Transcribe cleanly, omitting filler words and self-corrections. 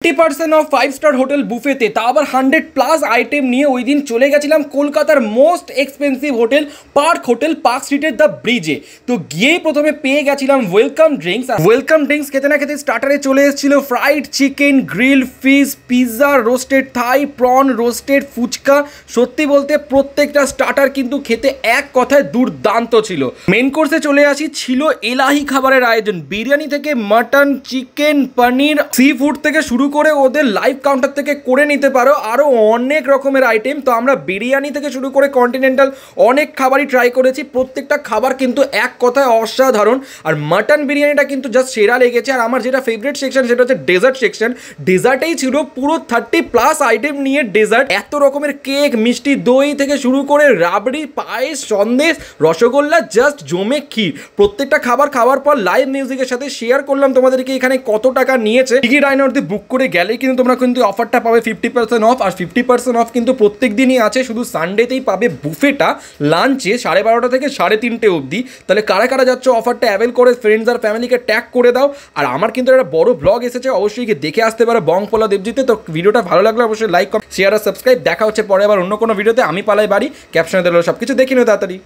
50% of 5 star hotel বুফেতে, তা আবার 100+ item নিয়ে ওই দিন চলে গেছিলাম কলকাতার most expensive hotel park hotel, park স্ট্রিটের দ্য ব্রিজে। তো গিয়েই প্রথমে পেয়ে গেছিলাম ওয়েলকাম ড্রিঙ্কস। ওয়েলকাম ড্রিঙ্কস খেতে না খেতে স্টার্টারে চলে এসেছিল fried chicken, grill fish, pizza, roasted thigh, prawn, roasted phuchka. সত্যি বলতে প্রত্যেকটা স্টার্টার কিন্তু খেতে এক কথায় দুর্দান্ত ছিল। মেন কোর্সে চলে আসি, ছিল এলাহি খাবারের আয়োজন, বিরিয়ানি থেকে মাটন, চিকেন, পনির, সি ফুড থেকে শুরু করে ওদের লাইভ কাউন্টার থেকে করে নিতে পারো আরও অনেক রকমের আইটেম। তো আমরা বিরিয়ানি থেকে শুরু করে কন্টিনেন্টাল অনেক খাবারই ট্রাই করেছি, প্রত্যেকটা খাবার কিন্তু এক কথায় অসাধারণ। আর মাটন বিরিয়ানিটা কিন্তু জাস্ট সেরা লেগেছে। আর আমার যেটা ফেভারিট সেকশন সেটা হচ্ছে ডেজার্ট সেকশন। ডেজার্টেই ছিল পুরো 30+ আইটেম নিয়ে ডেজার্ট, এত রকমের কেক, মিষ্টি দই থেকে শুরু করে রাবড়ি, পায়েস, সন্দেশ, রসগোল্লা, জাস্ট জমে ক্ষীর। প্রত্যেকটা খাবার খাওয়ার পর লাইভ মিউজিকের সাথে শেয়ার করলাম তোমাদেরকে এখানে কত টাকা নিয়েছে। টিকিট ডাইনারতে বুক করে গেলেই কিন্তু তোমরা কিন্তু অফারটা পাবে 50% অফ। আর 50% অফ কিন্তু প্রত্যেক দিনই আছে, শুধু সানডেতেই পাবে বুফেটা লাঞ্চে 12:30 থেকে 3:30 অবধি। তাহলে কারা কারা যাচ্ছ অফারটা অ্যাভেল করে ফ্রেন্ডস আর ফ্যামিলিকে ট্যাগ করে দাও। আর আমার কিন্তু একটা বড় ব্লগ এসেছে, অবশ্যই গিয়ে দেখে আসতে পারো বংপলা দেবজিতে। তো ভিডিওটা ভালো লাগলে অবশ্যই লাইক, শেয়ার আর সাবস্ক্রাইব। দেখা হচ্ছে পরে আবার অন্য কোনো ভিডিওতে। আমি পালাই বাড়ি, ক্যাপশনে দিল সব কিছু দেখে নিও তাড়াতাড়ি।